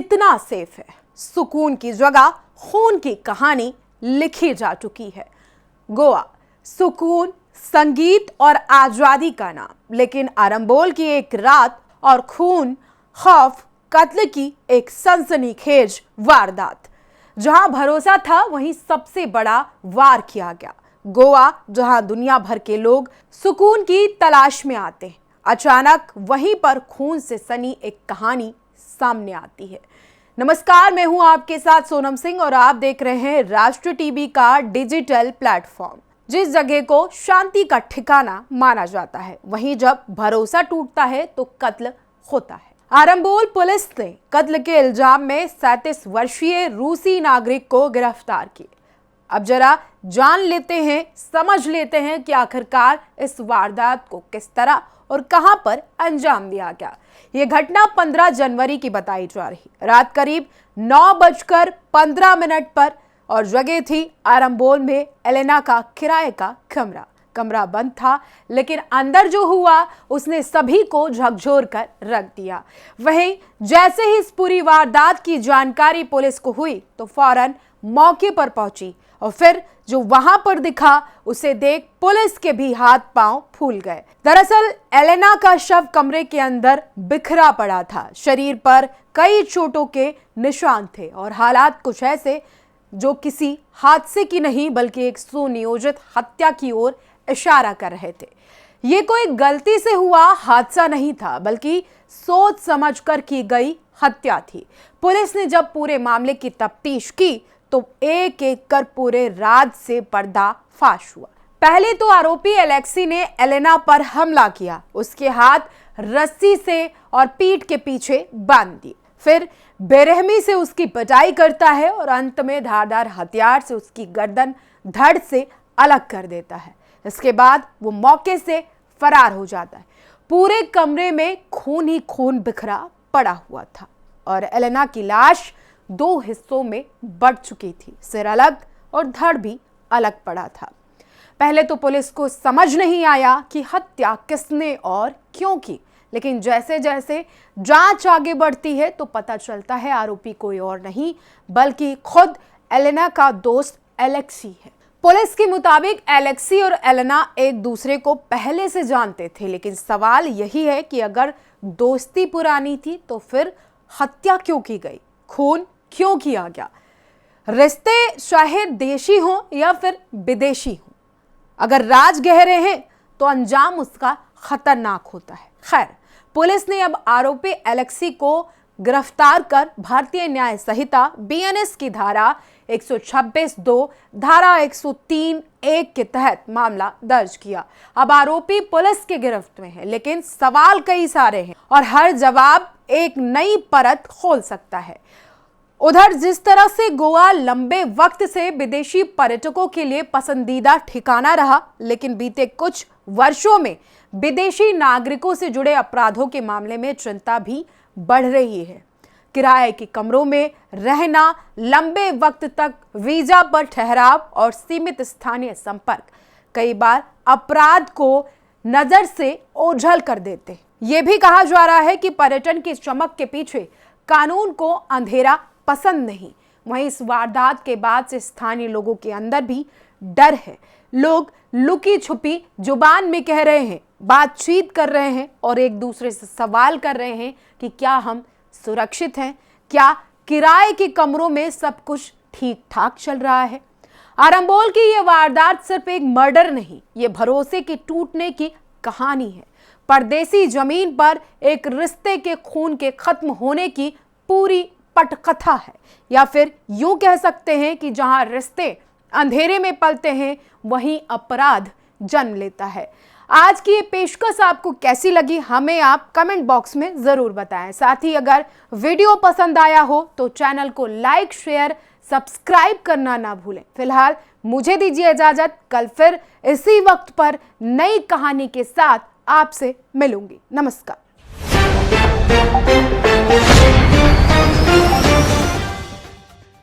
कितना सेफ है। सुकून की जगह खून की कहानी लिखी जा चुकी है। गोवा, सुकून, संगीत और आजादी का नाम, लेकिन आरंबोल की एक रात और खून, खौफ, कत्ल की एक सनसनीखेज वारदात। जहां भरोसा था वहीं सबसे बड़ा वार किया गया। गोवा, जहां दुनिया भर के लोग सुकून की तलाश में आते हैं, अचानक वहीं पर खून से सनी एक कहानी सामने आती है। नमस्कार, मैं हूं आपके साथ सोनम सिंह और आप देख रहे हैं राष्ट्र टीवी का डिजिटल प्लेटफॉर्म। जिस जगह को शांति का ठिकाना माना जाता है, वहीं जब भरोसा टूटता है तो कत्ल होता है। आरंबोल पुलिस ने कत्ल के इल्जाम में 37 वर्षीय रूसी नागरिक को गिरफ्तार किया। अब जरा जान लेते हैं, समझ लेते हैं कि आखिरकार इस वारदात को किस तरह और कहां पर अंजाम दिया गया। यह घटना 15 जनवरी की बताई जा रही। रात करीब 9:15 पर और जगह थी आरंबोल में एलेना का किराए का कमरा बंद था, लेकिन अंदर जो हुआ उसने सभी को झकझोर कर रख दिया। वहीं जैसे ही इस पूरी वारदात की जानकारी पुलिस को हुई तो फौरन मौके पर पहुंची और फिर जो वहां पर दिखा उसे देख पुलिस के भी हाथ पांव फूल गए। दरअसल एलेना का शव कमरे के अंदर बिखरा पड़ा था। शरीर पर कई चोटों के निशान थे और हालात कुछ ऐसे जो किसी हादसे की नहीं बल्कि एक सुनियोजित हत्या की ओर इशारा कर रहे थे। ये कोई गलती से हुआ हादसा नहीं था, बल्कि सोच समझकर की गई हत्या थी। पुलिस ने जब पूरे मामले की तफ्तीश की तो एक एक कर पूरे राज से पर्दाफाश हुआ। पहले तो आरोपी एलेक्सी ने एलेना पर हमला किया, उसके हाथ रस्सी से और पीठ के पीछे बांध दिए, फिर बेरहमी से उसकी पिटाई करता है और अंत में धारदार हथियार से उसकी गर्दन धड़ से अलग कर देता है। इसके बाद वो मौके से फरार हो जाता है। पूरे कमरे में खून ही खून बिखरा पड़ा हुआ था और एलेना की लाश 2 हिस्सों में बढ़ चुकी थी। सिर अलग और धड़ भी अलग पड़ा था। पहले तो पुलिस को समझ नहीं आया कि हत्या किसने और क्यों की, लेकिन जैसे जैसे जांच आगे बढ़ती है तो पता चलता है आरोपी कोई और नहीं बल्कि खुद एलेना का दोस्त एलेक्सी है। पुलिस के मुताबिक एलेक्सी और एलेना एक दूसरे को पहले से जानते थे, लेकिन सवाल यही है कि अगर दोस्ती पुरानी थी तो फिर हत्या क्यों की गई, खून क्यों किया गया। रिश्ते चाहे देशी हो या फिर विदेशी हो, अगर राज गहरे हैं तो अंजाम उसका खतरनाक होता है। खैर, पुलिस ने अब आरोपी एलेक्सी को गिरफ्तार कर भारतीय न्याय संहिता बीएनएस की धारा 126(2), धारा 103(1) के तहत मामला दर्ज किया। अब आरोपी पुलिस के गिरफ्त में है, लेकिन सवाल कई सारे हैं और हर जवाब एक नई परत खोल सकता है। उधर जिस तरह से गोवा लंबे वक्त से विदेशी पर्यटकों के लिए पसंदीदा ठिकाना रहा, लेकिन बीते कुछ वर्षों में विदेशी नागरिकों से जुड़े अपराधों के मामले में चिंता भी बढ़ रही है। किराए के कमरों में रहना, लंबे वक्त तक वीजा पर ठहराव और सीमित स्थानीय संपर्क कई बार अपराध को नजर से ओझल कर देते। ये भी कहा जा रहा है कि पर्यटन की चमक के पीछे कानून को अंधेरा पसंद नहीं। वहीं इस वारदात के बाद से स्थानीय लोगों के अंदर भी डर है। लोग लुकी छुपी जुबान में कह रहे हैं, बातचीत कर रहे हैं और एक दूसरे से सवाल कर रहे हैं कि क्या हम सुरक्षित हैं, क्या किराए के कमरों में सब कुछ ठीक ठाक चल रहा है। आरंबोल की यह वारदात सिर्फ एक मर्डर नहीं, ये भरोसे के टूटने की कहानी है। परदेसी जमीन पर एक रिश्ते के खून के खत्म होने की पूरी पटकथा है, या फिर यूं कह सकते हैं कि जहां रिश्ते अंधेरे में पलते हैं वहीं अपराध जन्म लेता है। आज की ये पेशकश आपको कैसी लगी, हमें आप कमेंट बॉक्स में जरूर बताएं। साथ ही अगर वीडियो पसंद आया हो तो चैनल को लाइक, शेयर, सब्सक्राइब करना ना भूलें। फिलहाल मुझे दीजिए इजाजत, कल फिर इसी वक्त पर नई कहानी के साथ आपसे मिलूंगी। नमस्कार।